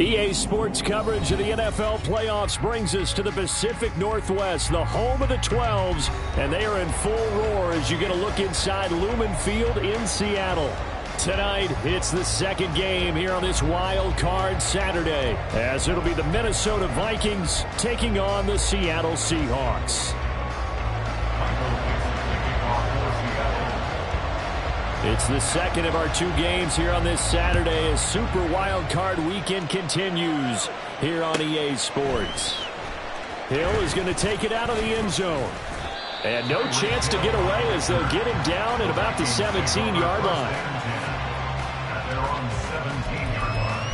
EA Sports coverage of the NFL playoffs brings us to the Pacific Northwest, the home of the 12s, and they are in full roar as you get a look inside Lumen Field in Seattle. Tonight, it's the second game here on this wild card Saturday, as it'll be the Minnesota Vikings taking on the Seattle Seahawks. It's the second of our two games here on this Saturday as Super Wild Card Weekend continues here on EA Sports. Hill is going to take it out of the end zone. And no chance to get away as they'll get him down at about the 17-yard line. They're on the 17-yard line.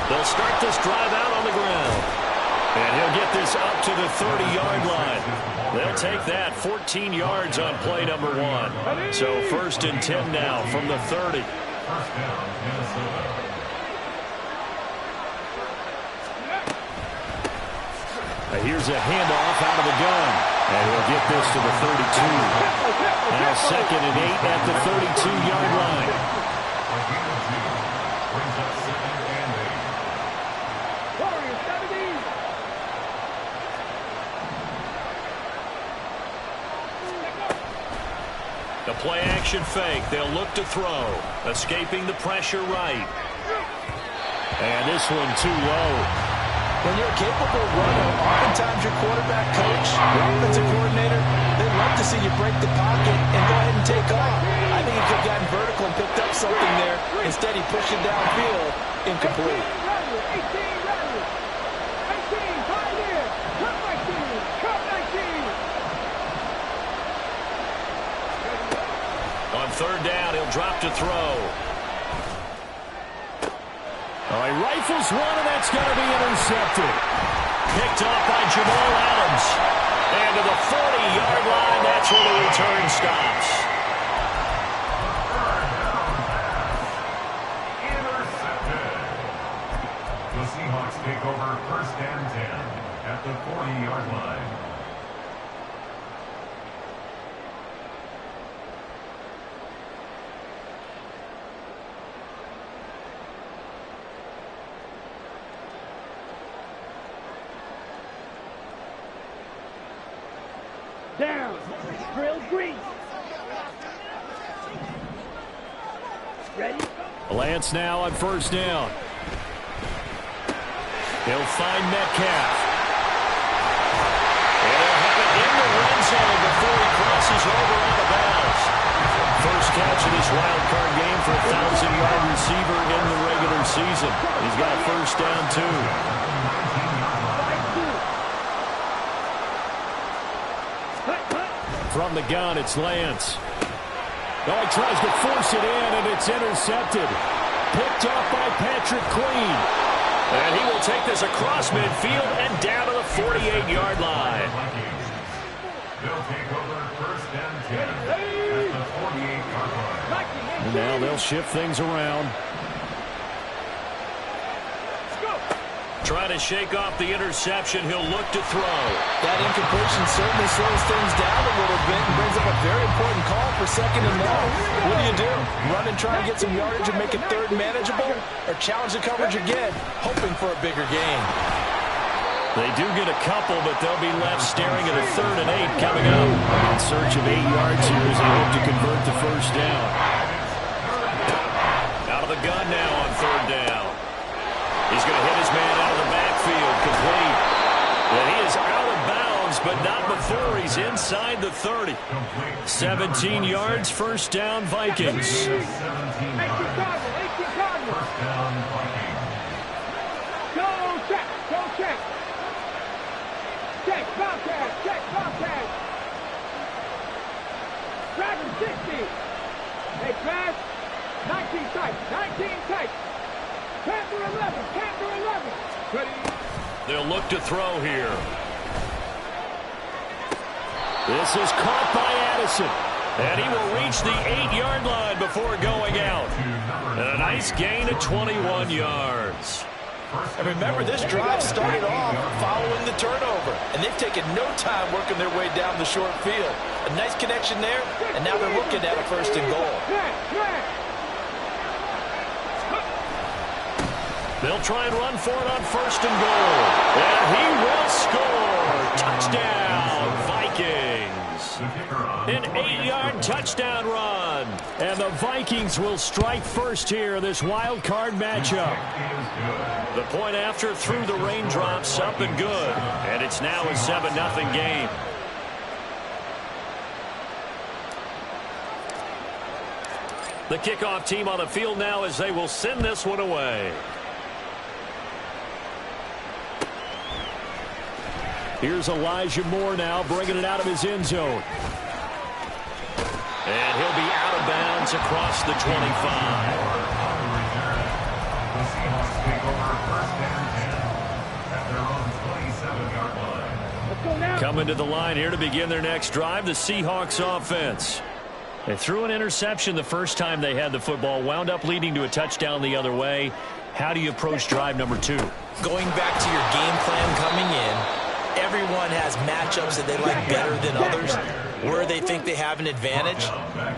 They'll start this drive out on the ground. And he'll get this up to the 30-yard line. They'll take that 14 yards on play number one. So 1st and 10 now from the 30. First down, Minnesota. Here's a handoff out of the gun. And he'll get this to the 32. Now 2nd and 8 at the 32-yard line. Brings up 2nd and 8. The play action fake. They'll look to throw. Escaping the pressure right. And this one too low. When you're a capable runner, oftentimes your quarterback coach, your offensive coordinator, they love to see you break the pocket and go ahead and take off. I think he could have gotten vertical and picked up something there. Instead, he pushed it downfield, incomplete. On 3rd down, he'll drop to throw. Oh, he rifles one, and that's going to be intercepted. Picked off by Jamal Adams. And to the 40-yard line, that's where the return stops. Intercepted. The Seahawks take over 1st and 10 at the 40-yard line. Down. Drill green. Ready? Lance now on 1st down. He'll find Metcalf. And he'll have it in the red zone before he crosses over out of bounds. First catch of this wild card game for a 1,000-yard receiver in the regular season. He's got a 1st down too. From the gun, it's Lance. Oh, he tries to force it in, and it's intercepted. Picked up by Patrick Queen. And he will take this across midfield and down to the 48-yard line. They'll take over 1st and 10 at the 48-yard line. Now they'll shift things around. Trying to shake off the interception. He'll look to throw. That incompletion certainly slows things down a little bit and brings up a very important call for 2nd and long. What do? Run and try and get some yardage and make it 3rd manageable, or challenge the coverage again, hoping for a bigger gain? They do get a couple, but they'll be left staring at a 3rd and 8 coming up. In search of 8 yards here as they hope to convert the 1st down. Out of the gun now on 3rd down. He's going to hit his man out of the backfield, complete. And he is out of bounds, but not before he's inside the 30. 17 yards, 1st down, Vikings. 17 yards. 1st down, Vikings. Go check. Go check. Check. Bobcat. Check. Bobcat. Driver 60. Hey, Trash. 19 tight. 19 tight. Panther 11. Panther 11. Ready. They'll look to throw here. This is caught by Addison. And he will reach the 8-yard line before going out. And a nice gain of 21 yards. And remember, this drive started off following the turnover. And they've taken no time working their way down the short field. A nice connection there, and now they're looking at a 1st and goal. They'll try and run for it on 1st and goal. And he will score. Touchdown, Vikings. An 8-yard touchdown run. And the Vikings will strike first here in this wild card matchup. The point after through the raindrops, up and good. And it's now a 7-0 game. The kickoff team on the field now as they will send this one away. Here's Elijah Moore now bringing it out of his end zone. And he'll be out of bounds across the 25. The Seahawks take over 1st and 10 at their own 27-yard line. Let's go now. Coming to the line here to begin their next drive, the Seahawks offense. They threw an interception the first time they had the football, wound up leading to a touchdown the other way. How do you approach drive number 2? Going back to your game plan coming in, everyone has matchups that they like better than others. Where they think they have an advantage,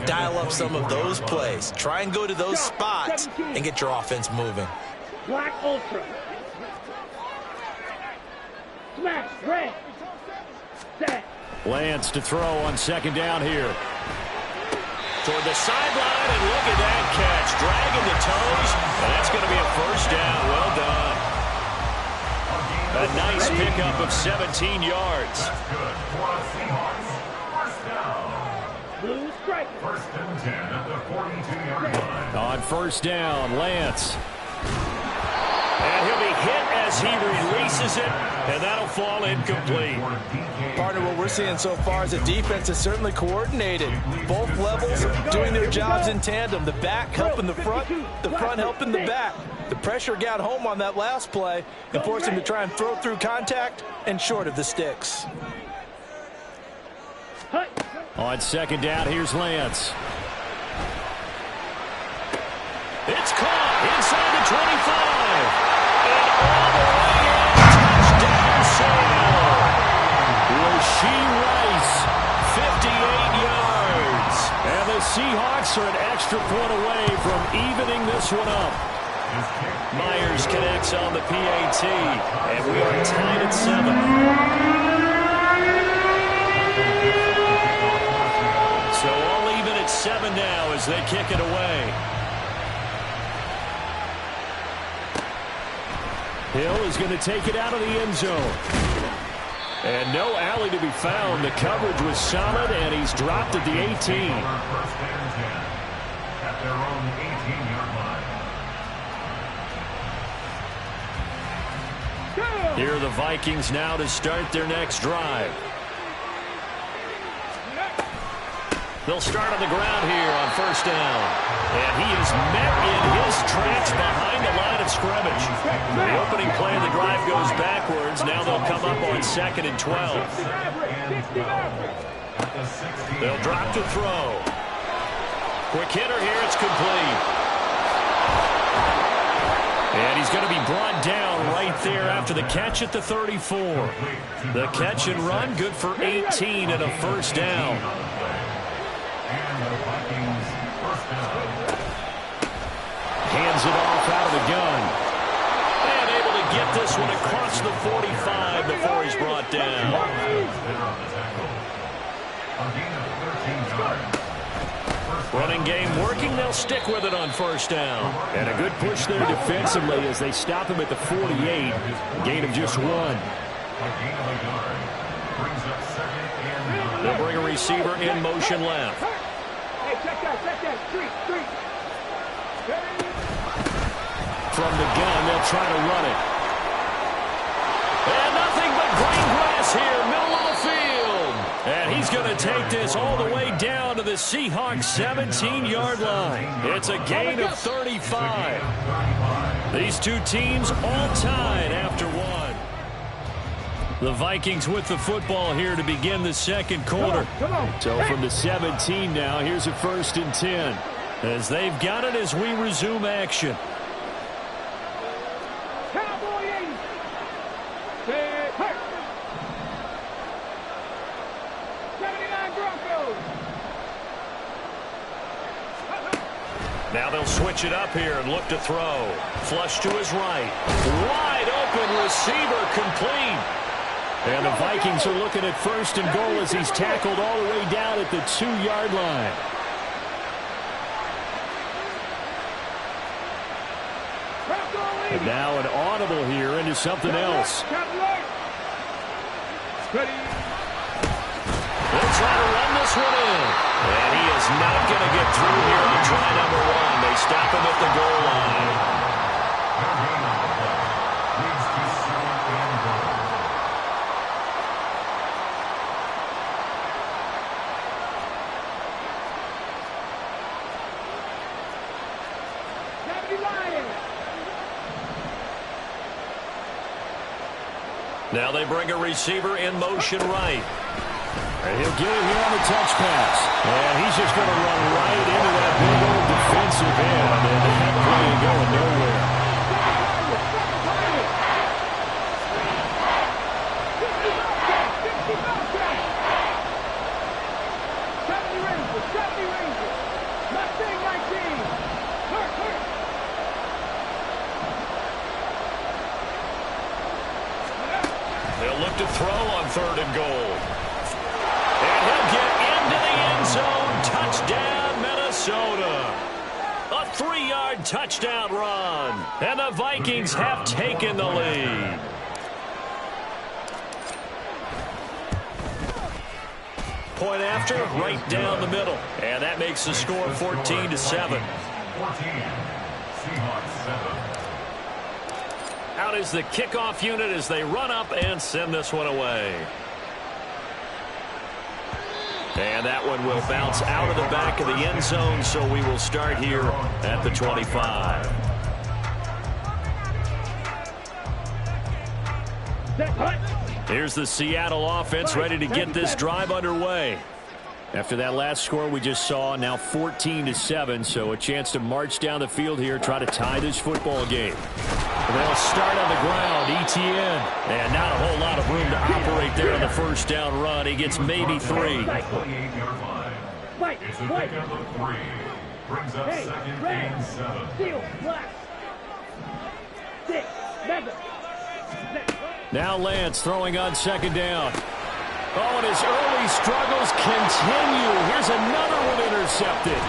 dial up some of those plays. Try and go to those spots and get your offense moving. Black Ultra. Smash. Red. Set. Lance to throw on 2nd down here. Toward the sideline, and look at that catch. Dragging the toes, and that's going to be a 1st down. Well done. A nice pickup of 17 yards. That's good for the Seahawks. 1st down. Blue strike. 1st and 10 at the 42-yard line. On 1st down, Lance. And he'll be hit as he releases it, and that'll fall incomplete. Partner, what we're seeing so far is the defense is certainly coordinated. Both levels doing their jobs in tandem. The back helping the front helping the back. The pressure got home on that last play and forced him to try and throw through contact and short of the sticks. On 2nd down, here's Lance. It's caught inside the 25. And all the way in. Touchdown, Seattle. Rashee Rice, 58 yards. And the Seahawks are an extra point away from evening this one up. Myers connects on the PAT, and we are tied at 7. So all even at 7 now as they kick it away. Hill is going to take it out of the end zone. And no alley to be found. The coverage was solid, and he's dropped at the 18. 1st and 10 at their own 18-yard line. Here are the Vikings now to start their next drive. They'll start on the ground here on 1st down. And he is met in his tracks behind the line of scrimmage. The opening play of the drive goes backwards. Now they'll come up on 2nd and 12. They'll drop to throw. Quick hitter here. It's complete. And he's going to be brought down right there after the catch at the 34. The catch and run good for 18 and a 1st down. And the Vikings 1st down. Hands it off out of the gun. And able to get this one across the 45 before he's brought down. Running game working. They'll stick with it on 1st down. And a good push there defensively as they stop him at the 48. Gain of just 1. They'll bring a receiver in motion left. Hey, check that. Street. From the gun, they'll try to run it. And nothing but green grass here, middle of the field. And he's going to take this all the way down to the Seahawks 17-yard line. It's a gain of 35. These two teams all tied after 1. The Vikings with the football here to begin the second quarter. Come on. So from the 17 now, here's a 1st and 10. As they've got it as we resume action. Cowboy 80. Say, hurt. 79 Broncos. Now they'll switch it up here and look to throw. Flush to his right. Wide open receiver complete. And the Vikings are looking at 1st and goal as he's tackled all the way down at the 2-yard line. And now an audible here into something else. Ready. They'll try to run this one in. And he is not going to get through here on try number 1. They stop him at the goal line. Now they bring a receiver in motion right. And he'll get it here on the touch pass. And he's just going to run right into that big old defensive end. And that play going nowhere. They'll look to throw on 3rd and goal. And he'll get into the end zone. Touchdown, Minnesota. A 3-yard touchdown run. And the Vikings have taken the lead. Point after, right down the middle. And that makes the score 14-7. 14. Seahawks 7. Out is the kickoff unit as they run up and send this one away. And that one will bounce out of the back of the end zone, so we will start here at the 25. Here's the Seattle offense ready to get this drive underway. After that last score we just saw, now 14-7, so a chance to march down the field here, try to tie this football game. They'll start on the ground, Etienne. And not a whole lot of room to operate there on the first down run. He gets maybe 3. 28-yard line. It's a pickup of 3. Brings up 2nd and 7. Steel, black. 6, 7. Now Lance throwing on 2nd down. Oh, and his early struggles continue. Here's another one intercepted.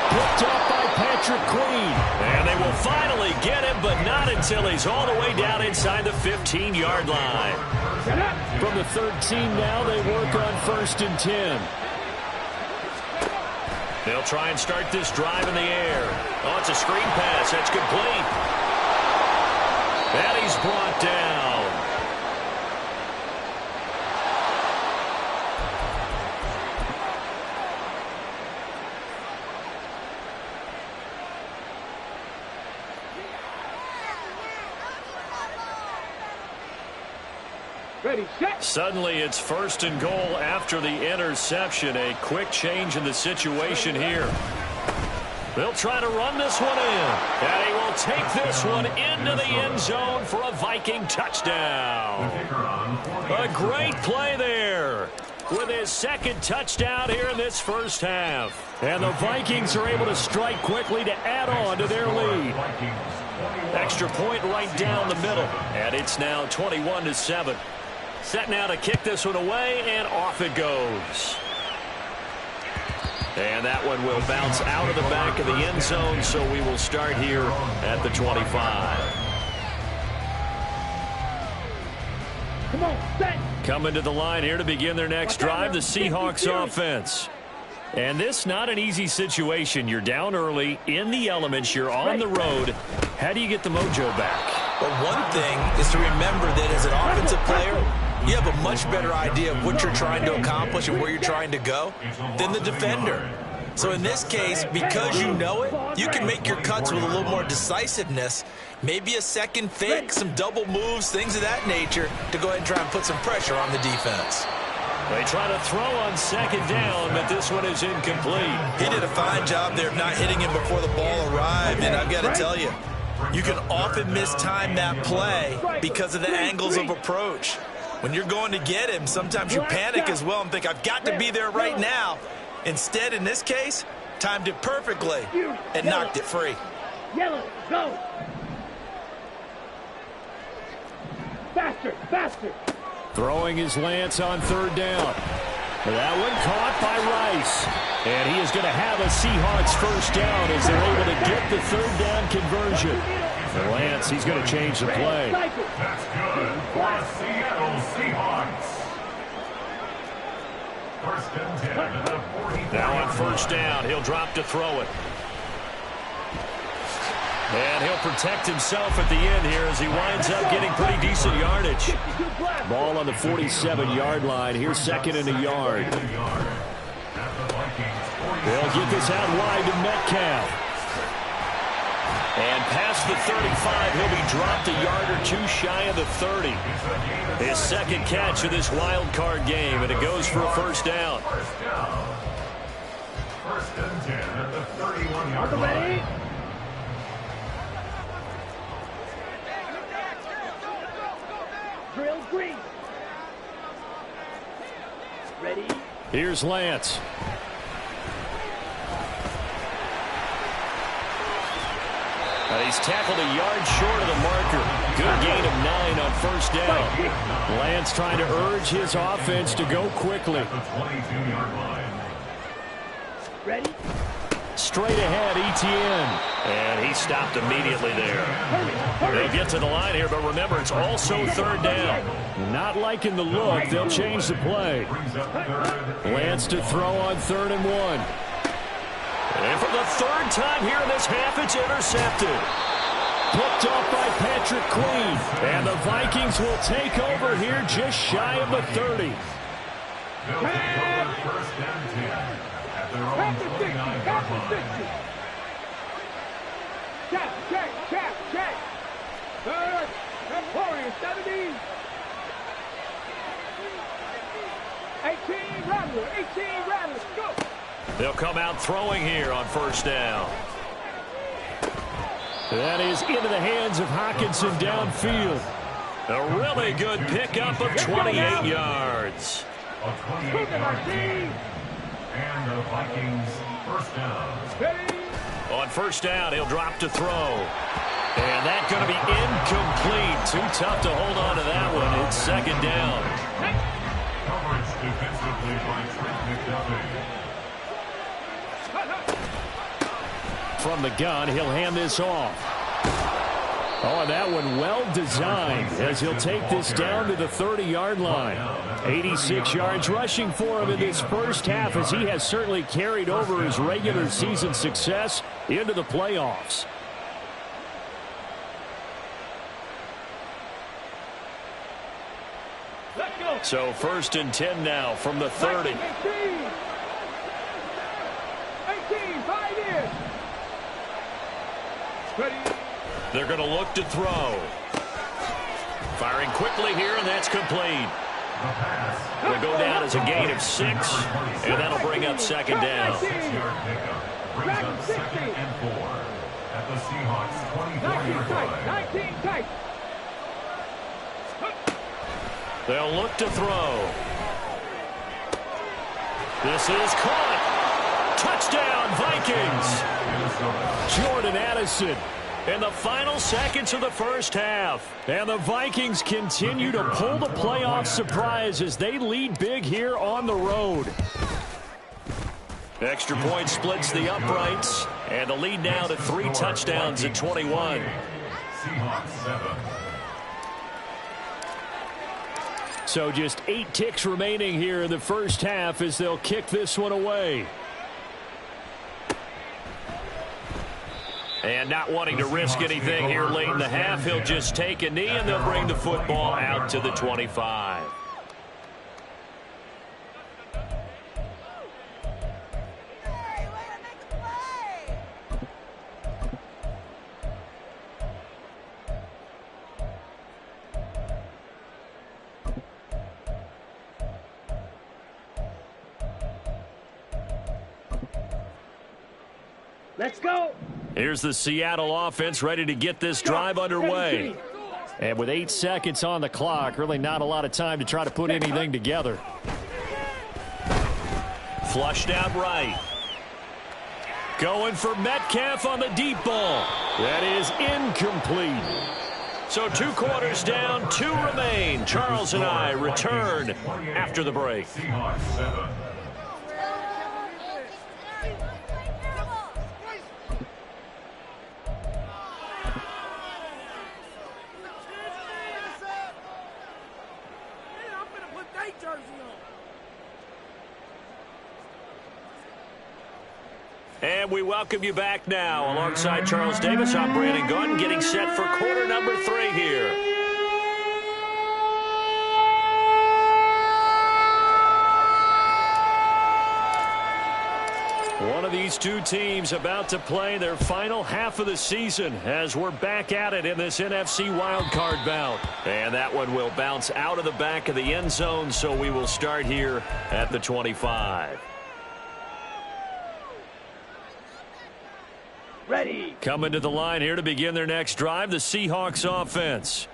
Picked up by Patrick Queen. And they will finally get him, but not until he's all the way down inside the 15-yard line. From the 13 now, they work on 1st and 10. They'll try and start this drive in the air. Oh, it's a screen pass. That's complete. And he's brought down. Ready, set. Suddenly it's 1st and goal after the interception. A quick change in the situation here. They'll try to run this one in. And he will take this one into the end zone for a Viking touchdown. A great play there with his 2nd touchdown here in this first half. And the Vikings are able to strike quickly to add on to their lead. Extra point right down the middle. And it's now 21-7. Set now to kick this one away, and off it goes. And that one will bounce out of the back of the end zone, so we will start here at the 25. Come on, set. Coming to the line here to begin their next drive, the Seahawks offense. And this not an easy situation. You're down early, in the elements, you're on the road. How do you get the mojo back? But one thing is to remember that as an offensive player, you have a much better idea of what you're trying to accomplish and where you're trying to go than the defender. So in this case, because you know it, You can make your cuts with a little more decisiveness. Maybe a second fake, some double moves, things of that nature to go ahead and try and put some pressure on the defense. They try to throw on second down, but this one is incomplete. He did a fine job there of not hitting him before the ball arrived, and I've got to tell you, you can often mistime that play because of the angles of approach. When you're going to get him, sometimes you panic as well and think, I've got to be there right now. Instead, in this case, timed it perfectly and knocked it free. Yellow, go. Faster, faster. Throwing his Lance on third down. That one caught by Rice. And he is going to have a Seahawks first down as they're able to get the third down conversion. For Lance, he's going to change the play. That's good for the Seattle Seahawks. First and 10 at the 40. Now on first down, he'll drop to throw it. And he'll protect himself at the end here as he winds up getting pretty decent yardage. Ball on the 47-yard line. Here's second and a yard. They'll get this out wide to Metcalf. And past the 35, he'll be dropped a yard or two shy of the 30. His second catch of this wild card game, and it goes for a first down. First and 10 at the 31-yard line. Drill green. Ready? Here's Lance. He's tackled a yard short of the marker. Good gain of 9 on first down. Lance trying to urge his offense to go quickly. At the 22-yard line. Ready? Straight ahead, Etienne. And he stopped immediately there. They'll get to the line here, but remember, it's also third down. Not liking the look, they'll change the play. Lance to throw on 3rd and 1. And for the third time here in this half, it's intercepted. Picked off by Patrick Queen. And the Vikings will take over here just shy of the 30. They'll take over first and 10 at their own 49-yard line. Check, check, check, check. Third, Warriors 70. 18 Rattlers, 18 Rattlers, go. They'll come out throwing here on first down. That is into the hands of Hockenson downfield. A really good pickup of 28 yards. A 28-yard gain. And the Vikings first down. Ready? On first down, he'll drop to throw. And that's going to be incomplete. Too tough to hold on to that one. It's second down. Coverage defensively by Trent McDuffie. From the gun, he'll hand this off. Oh, and that one well designed as he'll take this down to the 30-yard line. 86 yards rushing for him in this first half as he has certainly carried over his regular season success into the playoffs. So first and 10 now from the 30. 18, 5 years. Ready? They're going to look to throw. Firing quickly here, and that's complete. It'll go down as a gain of 6, and that'll bring up second down. 6-yard pickup brings up second and 4 at the Seahawks 24-yard line. 19 tight. They'll look to throw. This is caught. Touchdown, Vikings. Jordan Addison in the final seconds of the first half. And the Vikings continue to pull the playoff surprise as they lead big here on the road. Extra point splits the uprights, and the lead now to 3 touchdowns at 21. Seahawks 7. So just 8 ticks remaining here in the first half as they'll kick this one away. And not wanting to risk anything here late in the half, he'll just take a knee and they'll bring the football out to the 25. Let's go. Here's the Seattle offense ready to get this drive underway. And with 8 seconds on the clock, really not a lot of time to try to put anything together. Flushed out right. Going for Metcalf on the deep ball. That is incomplete. So 2 quarters down, 2 remain. Charles and I return after the break. Seahawks 7. And we welcome you back now. Alongside Charles Davis, I'm Brandon Gunn, getting set for quarter number 3 here. One of these 2 teams about to play their final half of the season as we're back at it in this NFC wildcard bout. And that one will bounce out of the back of the end zone, so we will start here at the 25. Ready. Coming to the line here to begin their next drive, the Seahawks offense.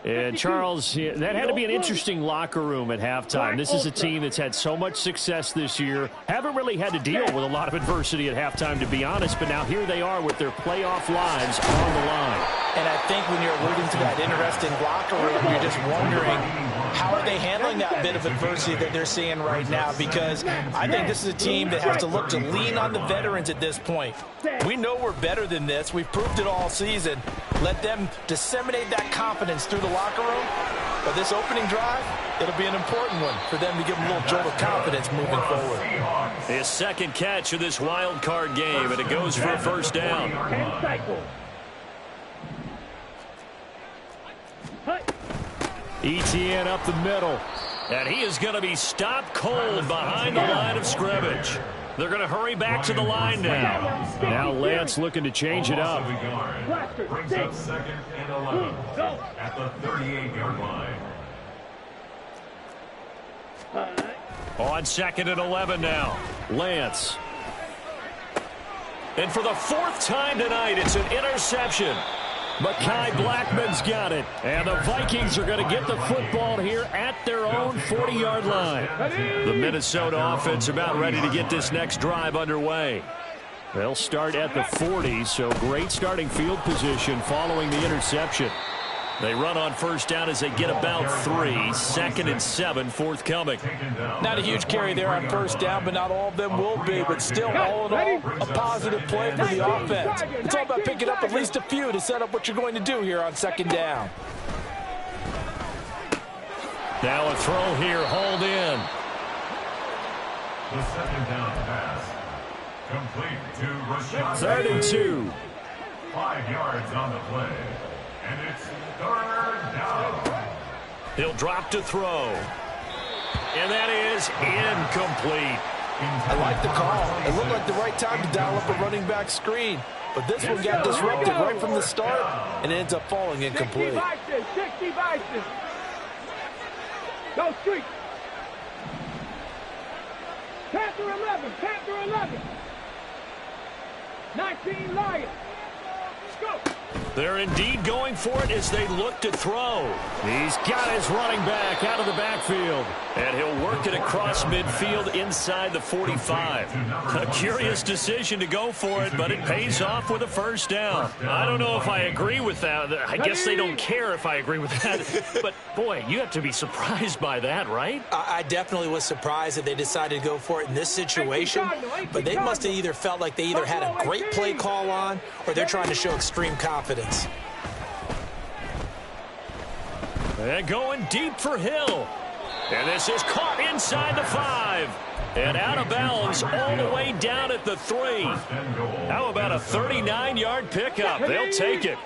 And Charles, that had to be an interesting locker room at halftime. This is a team that's had so much success this year. Haven't really had to deal with a lot of adversity at halftime, to be honest. But now here they are with their playoff lives on the line. And I think when you're alluding to that interesting locker room, you're just wondering, how are they handling that bit of adversity that they're seeing right now? Because I think this is a team that has to look to lean on the veterans at this point. We know we're better than this. We've proved it all season. Let them disseminate that confidence through the locker room. But this opening drive, it'll be an important one for them to give them a little jolt of confidence moving forward. His second catch of this wild card game, and it goes for a first down. 10 cycles. ETN up the middle. And he is going to be stopped cold behind the line of scrimmage. They're going to hurry back to the line now. Now Lance looking to change it up. Brings up 2nd and 11 at the 38-yard line. On 2nd and 11 now. Lance. And for the 4th time tonight, it's an interception. Mekhi Blackmon's got it. And the Vikings are going to get the football here at their own 40-yard line. The Minnesota offense about ready to get this next drive underway. They'll start at the 40, so great starting field position following the interception. They run on first down as they get about 3. 2nd and 7 forthcoming. Not a huge carry there on first down, but not all of them will be. But still, all in all, a positive play for the offense. It's all about picking up at least a few to set up what you're going to do here on 2nd down. Now a throw here, hauled in. The 2nd down pass. Complete to Rashad. 3rd and 2. 5 yards on the play. And it's 3rd down. He'll drop to throw. And that is incomplete. I like the call. It looked like the right time to dial up a running back screen. But this one got disrupted right from the start and ends up falling incomplete. 60 Bison. Go street. Panther 11. Panther 11. 19 Lions. Go. They're indeed going for it as they look to throw. He's got his running back out of the backfield. And he'll work it across midfield inside the 45. A curious decision to go for it, but it pays off with a first down. I don't know if I agree with that. I guess they don't care if I agree with that. But, boy, you have to be surprised by that, right? I definitely was surprised that they decided to go for it in this situation. But they must have either felt like they either had a great play call on or they're trying to show extreme confidence. And going deep for Hill. And this is caught inside the 5. And out of bounds all the way down at the 3. How about a 39-yard pickup? They'll take it.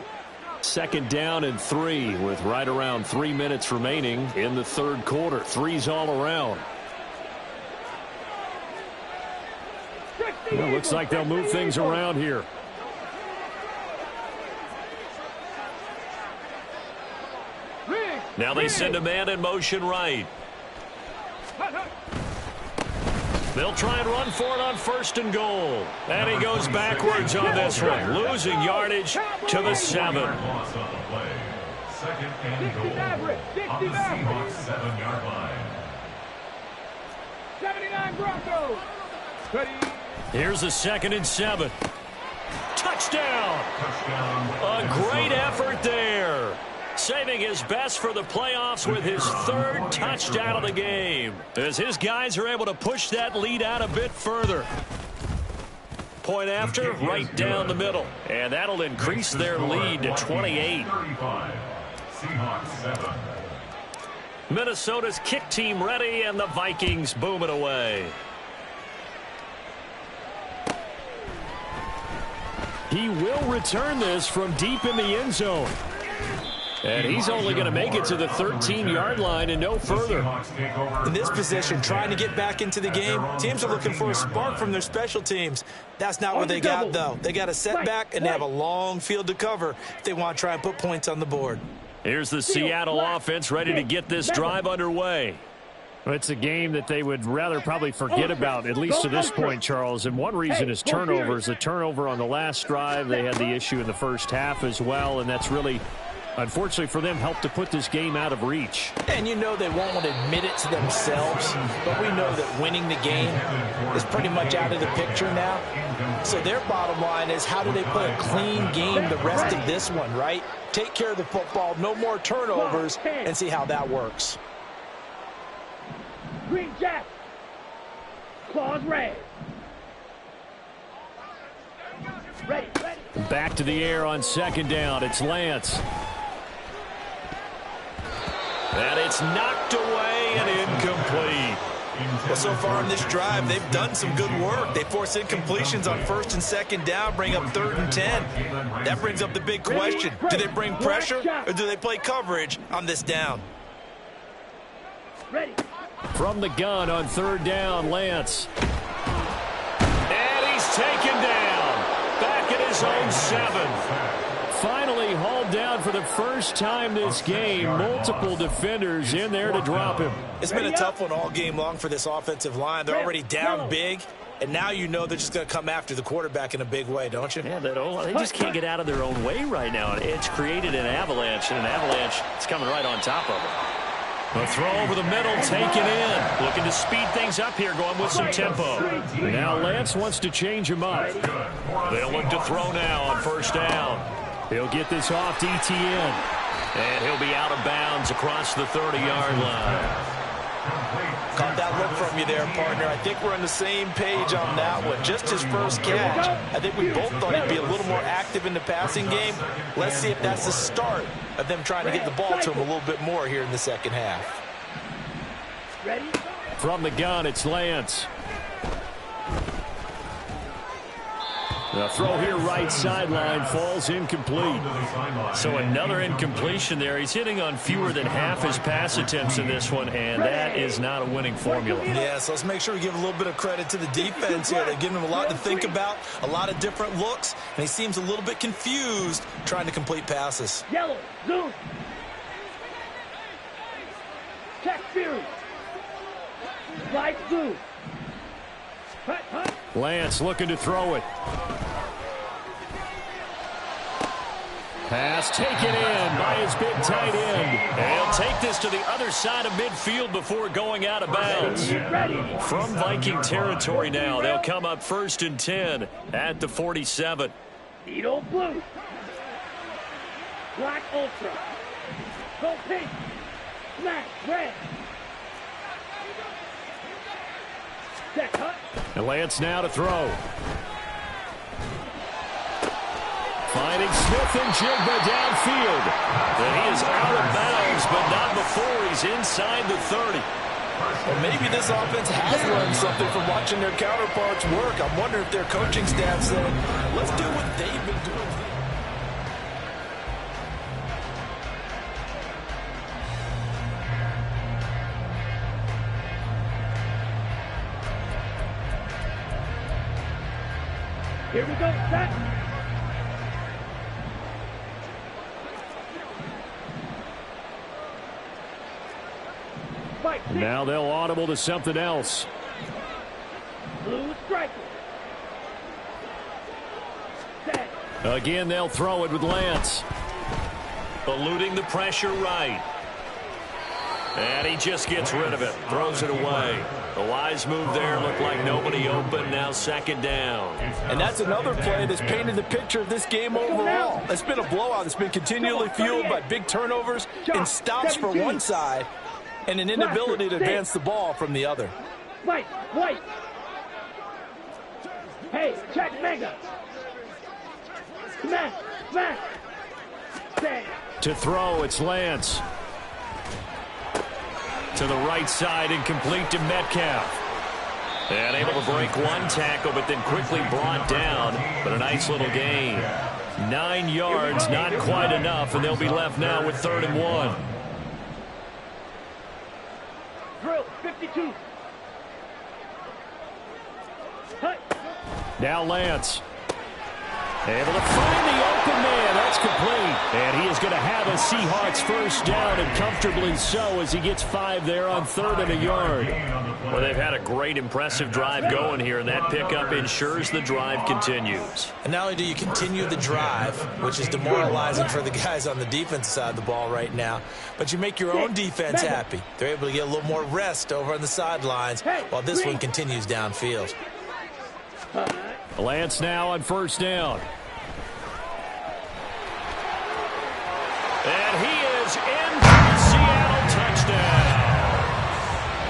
2nd down and 3 with right around 3 minutes remaining in the 3rd quarter. 3's all around. Well, looks like they'll move things around here. Now they send a man in motion right. They'll try and run for it on 1st and goal. And he goes backwards on this one, losing yardage to the 7. Loss on the play. 2nd and goal on the Seahawks 7-yard line. 79 Broncos. Ready. Here's a 2nd and 7. Touchdown! A great effort there. Saving his best for the playoffs with his 3rd touchdown of the game, as his guys are able to push that lead out a bit further. Point after, right down the middle. And that'll increase their lead to 28. Seahawks 7. Minnesota's kick team ready, and the Vikings boom it away. He will return this from deep in the end zone. And he's only going to make it to the 13-yard line and no further. In this position, trying to get back into the game, teams are looking for a spark from their special teams. That's not what they got, though. They got a setback, and they have a long field to cover if they want to try and put points on the board. Here's the Seattle offense ready to get this drive underway. Well, it's a game that they would rather probably forget about, at least to this point, Charles. And one reason is turnovers. The turnover on the last drive, they had the issue in the first half as well, and that's really, unfortunately for them, helped to put this game out of reach. And you know they won't want to admit it to themselves, but we know that winning the game is pretty much out of the picture now. So their bottom line is, how do they play a clean game the rest of this one, right? Take care of the football, no more turnovers, and see how that works. Green Jack. Claws red. Ready. Back to the air on 2nd down. It's Lance. And it's knocked away and incomplete. Well, so far in this drive, they've done some good work. They force incompletions on 1st and 2nd down, bring up 3rd and 10. That brings up the big question. Do they bring pressure or do they play coverage on this down? Ready. From the gun on 3rd down, Lance. And he's taken down. Back at his own 7. Finally hauled down for the first time this game. Multiple defenders in there to drop him. It's been a tough one all game long for this offensive line. They're already down big, and now you know they're just going to come after the quarterback in a big way, don't you? Yeah, they just can't get out of their own way right now. It's created an avalanche, and an avalanche is coming right on top of it. A throw over the middle, taken in. Looking to speed things up here, going with some tempo. Now Lance wants to change him up. They'll look to throw now on 1st down. He'll get this off to Etienne. And he'll be out of bounds across the 30-yard line. Caught that look from you there, partner. I think we're on the same page on that one. Just his first catch. I think we both thought he'd be a little more active in the passing game. Let's see if that's the start of them trying to get the ball to him a little bit more here in the 2nd half. Ready. From the gun, it's Lance. The throw here right sideline falls incomplete. So another incompletion there. He's hitting on fewer than half his pass attempts in this one, and that is not a winning formula. Yeah, so let's make sure we give a little bit of credit to the defense here. They've given him a lot to think about, a lot of different looks, and he seems a little bit confused trying to complete passes. Yellow. Zoom. Check Fury. Light blue. Hut. Lance looking to throw it. Pass taken in by his big tight end. And he'll take this to the other side of midfield before going out of bounds. From Viking territory now, they'll come up 1st and 10 at the 47. Needle blue. Black ultra. Go pink. Smash red. Check hut. And Lance now to throw. Finding Smith and Jigba downfield. And he is out of bounds, but not before he's inside the 30. Well, maybe this offense has learned something from watching their counterparts work. I'm wondering if their coaching staff said, let's do what they've been doing. Here we go, set. Now they'll audible to something else. Strike it. Set. Again, they'll throw it with Lance. Eluding the pressure right. And he just gets rid of it. Throws it away. The wise move there. Looked like nobody open. Now second down. And that's another play that's painted the picture of this game overall. It's been a blowout. It's been continually fueled by big turnovers and stops for one side and an inability to advance the ball from the other. Wait. Hey, check mega. Smash. Stand. To throw, it's Lance. To the right side, incomplete to Metcalf. And able to break one tackle, but then quickly brought down. But a nice little gain. 9 yards, not quite enough, and they'll be left now with 3rd and 1. Drill, 52. Hut. Now Lance. Able to find the open man. That's complete. And he is going to have a Seahawks first down, and comfortably so, as he gets 5 there on 3rd and a yard. Well, they've had a great, impressive drive going here, and that pickup ensures the drive continues. And not only do you continue the drive, which is demoralizing for the guys on the defensive side of the ball right now, but you make your own defense happy. They're able to get a little more rest over on the sidelines while this one continues downfield. Lance now on first down. And he is in for the Seattle touchdown.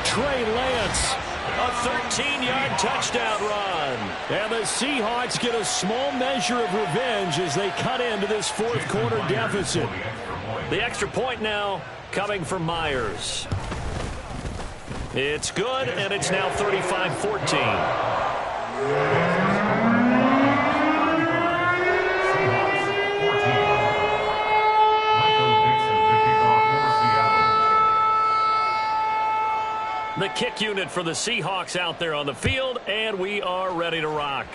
Trey Lance. A 13-yard touchdown run. And the Seahawks get a small measure of revenge as they cut into this 4th quarter deficit. The extra point now coming from Myers. It's good, and it's now 35-14. The kick unit for the Seahawks out there on the field, and we are ready to rock.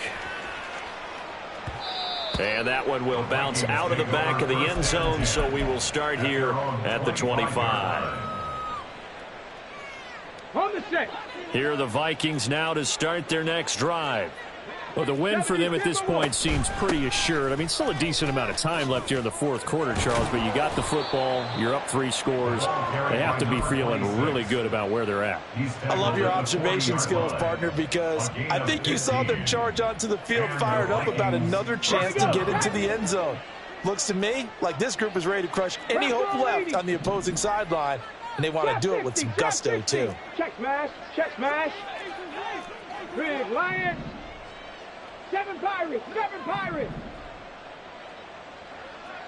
And that one will bounce out of the back of the end zone, so we will start here at the 25. On the set. Here are the Vikings now to start their next drive. Well, the win for them at this point seems pretty assured. I mean, still a decent amount of time left here in the 4th quarter, Charles, but you got the football, you're up 3 scores. They have to be feeling really good about where they're at. I love your observation skills, partner, because I think you saw them charge onto the field fired up about another chance to get into the end zone. Looks to me like this group is ready to crush any hope left on the opposing sideline, and they want to do it with some gusto, too. Check smash. Big Lions. 7 Pirates.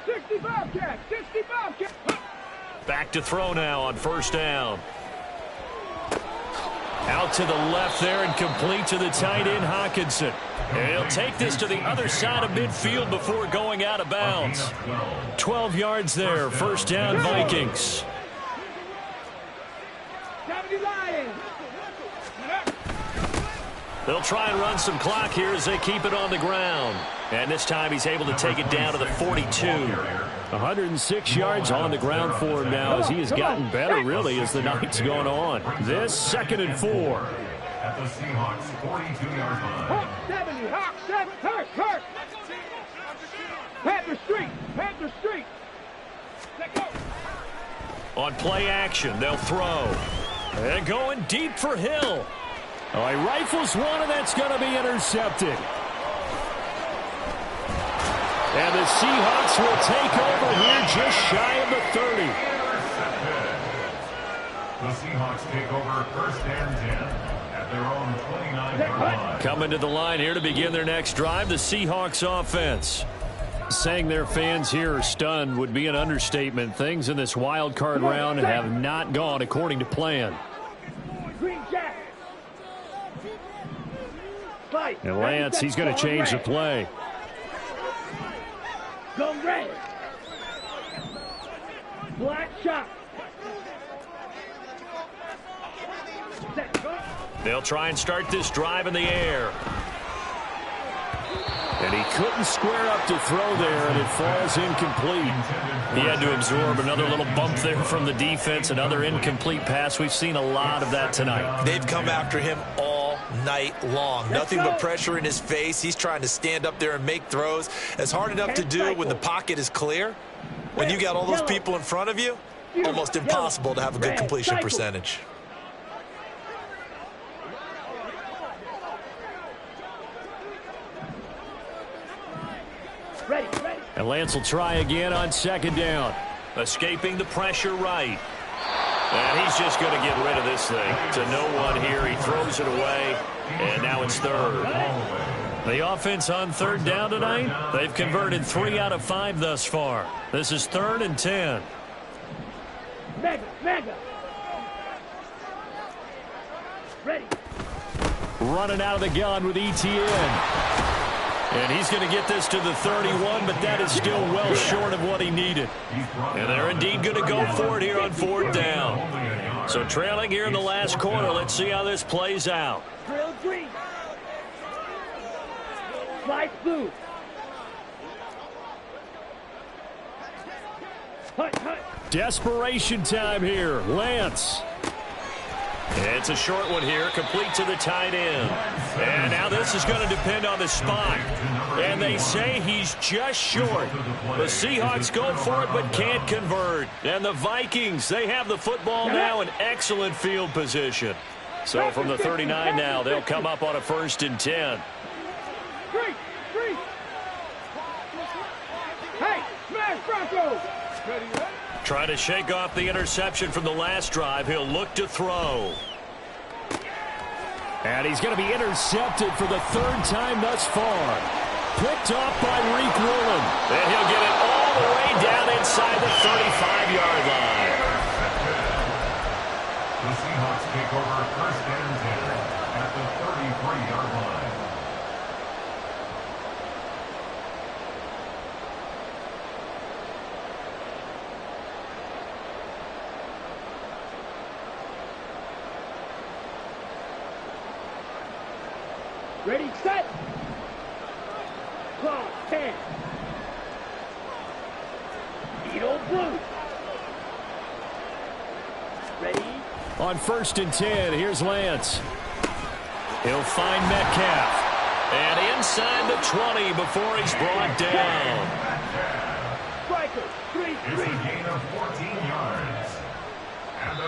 60 Bobcats. Back to throw now on first down. Out to the left there and complete to the tight end, Hockenson. And he'll take this to the other side of midfield before going out of bounds. 12 yards there. First down, Vikings. 70 Lions. They'll try and run some clock here as they keep it on the ground. And this time he's able to take it down to the 42. 106 yards on the ground for him now as he has gotten better, really, as the night's gone on. This 2nd and 4. At the Seahawks 42-yard line. Hawk 70. Hurt. Panther Street. Let go. On play action, they'll throw. And going deep for Hill. Oh, he rifles one, and that's going to be intercepted. And the Seahawks will take over here just shy of the 30. The Seahawks take over first and 10 at their own 29-yard line. Coming to the line here to begin their next drive, the Seahawks offense. Saying their fans here are stunned would be an understatement. Things in this wild card round have not gone according to plan. Green Jack. And Lance, he's going to change the play. Go red. Black shot. They'll try and start this drive in the air. And he couldn't square up to throw there, and it falls incomplete. He had to absorb another little bump there from the defense, another incomplete pass. We've seen a lot of that tonight. They've come after him all night long. Nothing but pressure in his face. He's trying to stand up there and make throws. It's hard enough to do when the pocket is clear. When you got all those people in front of you, almost impossible to have a good completion percentage. And Lance will try again on second down. Escaping the pressure right. And he's just going to get rid of this thing. To no one here. He throws it away. And now it's third. The offense on third down tonight, they've converted 3 out of 5 thus far. This is 3rd and 10. Mega. Ready. Running out of the gun with ETN. And he's going to get this to the 31, but that is still well short of what he needed. And they're indeed going to go for it here on 4th down. So trailing here in the last quarter. Let's see how this plays out. Drill green. Slide blue. Hut. Desperation time here. Lance. It's a short one here, complete to the tight end. And now this is going to depend on the spot. And they say he's just short. The Seahawks go for it but can't convert. And the Vikings, they have the football now in excellent field position. So from the 39 now, they'll come up on a 1st and 10. Three. Hey, smash Broncos. Ready? Trying to shake off the interception from the last drive. He'll look to throw. And he's going to be intercepted for the 3rd time thus far. Picked off by Reek Woolen. And he'll get it all the way down inside the 35-yard line. The Seahawks take over 1st and 10 at the 33-yard line. Ready, set. Clock 10. Beetle blue. Ready. On 1st and 10, here's Lance. He'll find Metcalf. And inside the 20 before he's brought down. Striker, 3. It's a gain of 14 yards.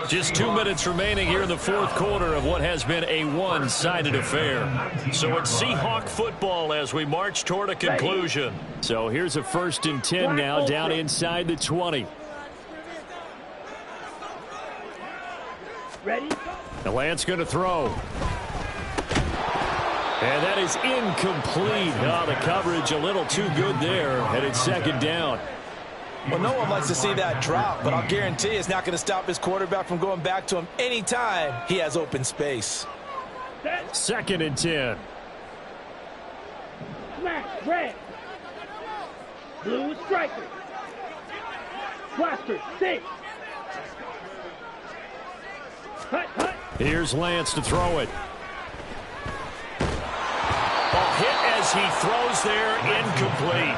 Just 2 minutes remaining here in the 4th quarter of what has been a one-sided affair. So it's Seahawk football as we march toward a conclusion. So here's a 1st and 10 now down inside the 20. Ready. And Lance going to throw. And that is incomplete. Oh, the coverage a little too good there. And it's 2nd down. Well, no one likes to see that drop, but I'll guarantee it's not going to stop his quarterback from going back to him anytime he has open space. 2nd and 10. Smash, red. Blue striker. Blaster, 6. Hut. Here's Lance to throw it. Hit as he throws there, incomplete.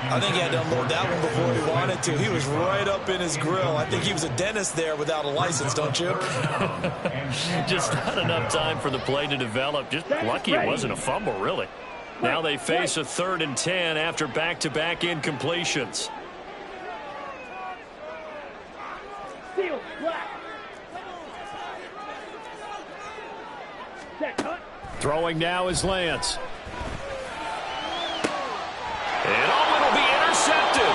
I think he had to unload that one before he wanted to. He was right up in his grill. I think he was a dentist there without a license, don't you? Just not enough time for the play to develop. Just lucky it wasn't a fumble, really. Now they face a 3rd and 10 after back-to-back incompletions. Seal, black. Set, hut. Throwing now is Lance. And it'll be intercepted.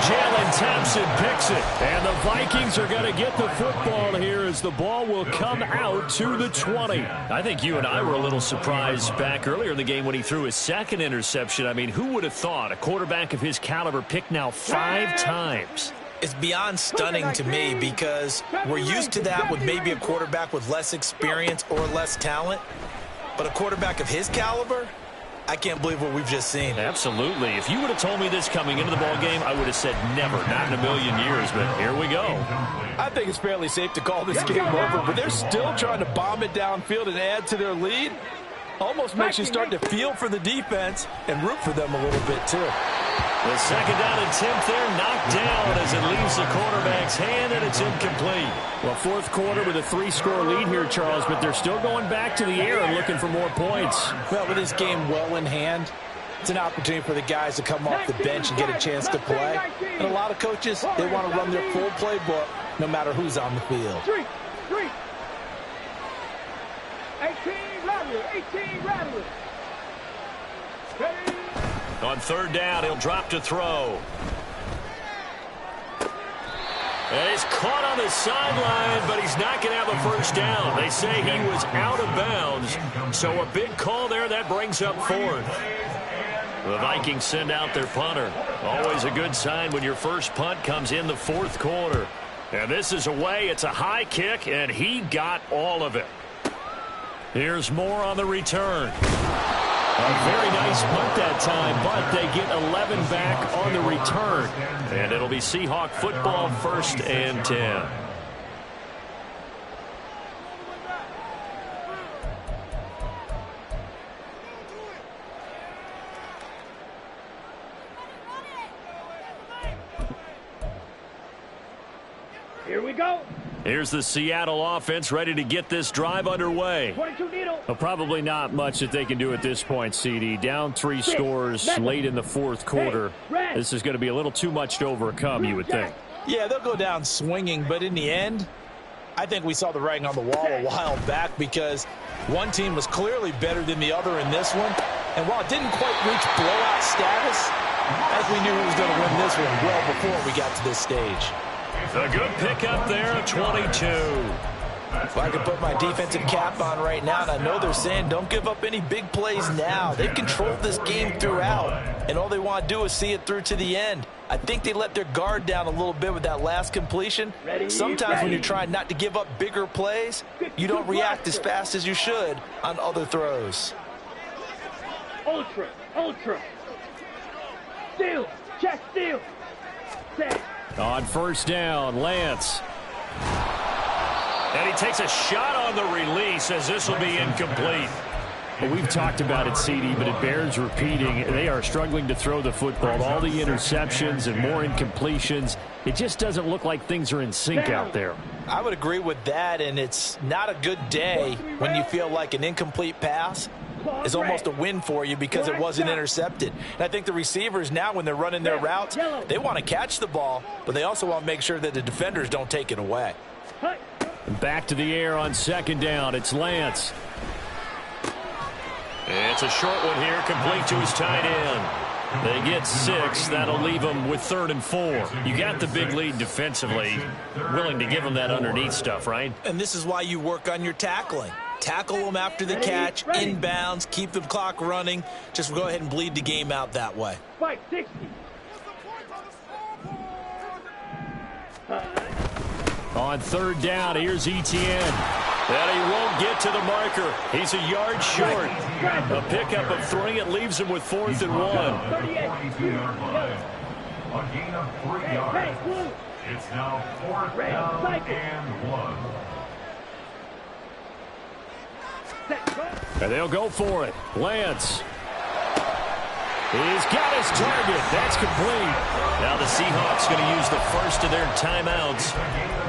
Jalen Thompson picks it. And the Vikings are going to get the football here as the ball will come out to the 20. I think you and I were a little surprised back earlier in the game when he threw his 2nd interception. I mean, who would have thought a quarterback of his caliber picked now 5 times? It's beyond stunning to me because we're used to that with maybe a quarterback with less experience or less talent. But a quarterback of his caliber, I can't believe what we've just seen. Absolutely. If you would have told me this coming into the ball game, I would have said never, not in a million years. But here we go. I think it's fairly safe to call this game over, but they're still trying to bomb it downfield and add to their lead. Almost makes you start to feel for the defense and root for them a little bit, too. The 2nd down attempt there knocked down as it leaves the quarterback's hand, and it's incomplete. Well, fourth quarter with a 3-score lead here, Charles, but they're still going back to the air and looking for more points. Well, with this game well in hand, it's an opportunity for the guys to come off the bench and get a chance to play. And a lot of coaches, they want to run their full playbook no matter who's on the field. 3. 18 Rattler. Ready. On third down, he'll drop to throw. And he's caught on the sideline, but he's not going to have a first down. They say he was out of bounds. So a big call there. That brings up fourth. The Vikings send out their punter. Always a good sign when your first punt comes in the fourth quarter. And this is away. It's a high kick, and he got all of it. Here's more on the return. A very nice punt that time, but they get 11 back on the return. And it'll be Seahawk football, 1st and 10. Here we go. Here's the Seattle offense ready to get this drive underway. 22 needle. Well, probably not much that they can do at this point, CD. Down 3 scores late in the fourth quarter. This is going to be a little too much to overcome, you would think. Yeah, they'll go down swinging, but in the end, I think we saw the writing on the wall a while back because one team was clearly better than the other in this one. And while it didn't quite reach blowout status, I think we knew who was going to win this one well before we got to this stage. A good pickup there of 22. Well, I can put my defensive cap on right now, and I know they're saying don't give up any big plays now. They've controlled this game throughout, and all they want to do is see it through to the end. I think they let their guard down a little bit with that last completion. Sometimes when you're trying not to give up bigger plays, you don't react as fast as you should on other throws. Ultra. Steal. Check steal. Set. On first down, Lance. And he takes a shot on the release as this will be incomplete. Well, we've talked about it, CD, but it bears repeating. They are struggling to throw the football. All the interceptions and more incompletions. It just doesn't look like things are in sync out there. I would agree with that, and it's not a good day when you feel like an incomplete pass is almost a win for you because it wasn't intercepted. And I think the receivers now, when they're running their routes, they want to catch the ball, but they also want to make sure that the defenders don't take it away. Back to the air on second down. It's Lance. It's a short one here, complete to his tight end. They get 6. That'll leave them with 3rd and 4. You got the big lead defensively. Willing to give them that underneath stuff, right? And this is why you work on your tackling. Tackle them after the catch, inbounds, keep the clock running. Just go ahead and bleed the game out that way. Fight 60. On third down, here's Etienne. And he won't get to the marker. He's a yard short. A pickup of 3. It leaves him with 4th and 1. 22-yard line. A gain of 3 yards. It's now 4th down and 1. And they'll go for it. Lance. He's got his target. That's complete. Now the Seahawks going to use the first of their timeouts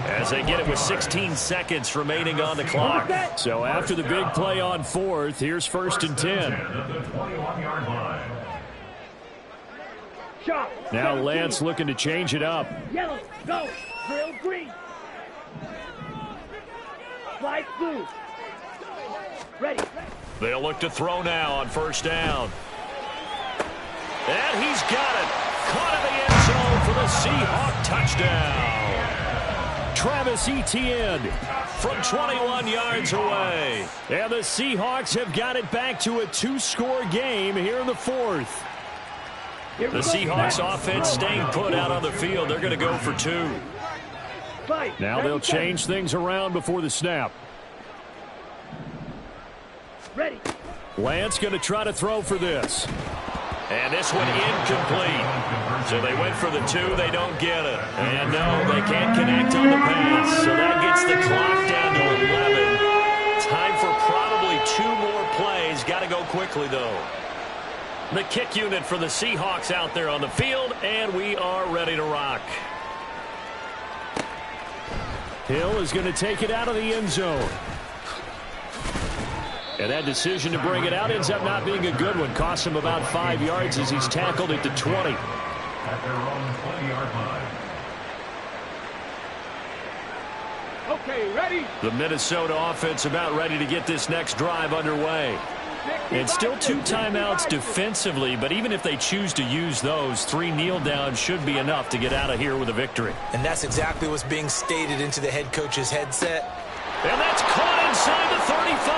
as they get it with 16 seconds remaining on the clock. So after the big play on 4th, here's 1st and 10. Now Lance looking to change it up. Yellow, go. Drill green. Slide blue. Ready. They'll look to throw now on first down. And he's got it. Caught in the end zone for the Seahawk touchdown. Travis Etienne from 21 yards away. And the Seahawks have got it back to a 2-score game here in the 4th. The Seahawks offense staying put out on the field. They're going to go for 2. Now they'll change things around before the snap. Ready. Lance going to try to throw for this. And this one incomplete. So they went for the 2. They don't get it. And no, they can't connect on the pass. So that gets the clock down to 11. Time for probably 2 more plays. Got to go quickly, though. The kick unit for the Seahawks out there on the field, and we are ready to rock. Hill is going to take it out of the end zone. And that decision to bring it out ends up not being a good one. Costs him about 5 yards as he's tackled at the 20. At their own 20-yard line. Okay, ready? The Minnesota offense about ready to get this next drive underway. And still 2 timeouts defensively, but even if they choose to use those, 3 kneel downs should be enough to get out of here with a victory. And that's exactly what's being stated into the head coach's headset. And that's caught inside the 35.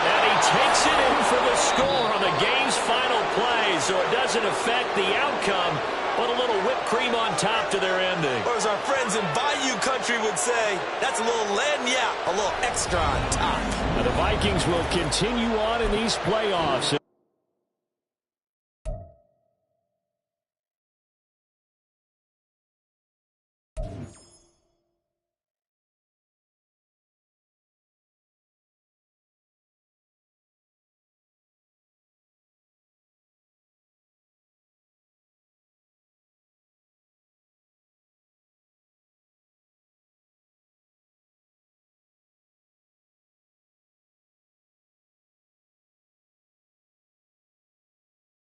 And he takes it in for the score on the game's final play, so it doesn't affect the outcome, but a little whipped cream on top to their ending. Or as our friends in Bayou Country would say, that's a little lagniappe, a little extra on top. Now the Vikings will continue on in these playoffs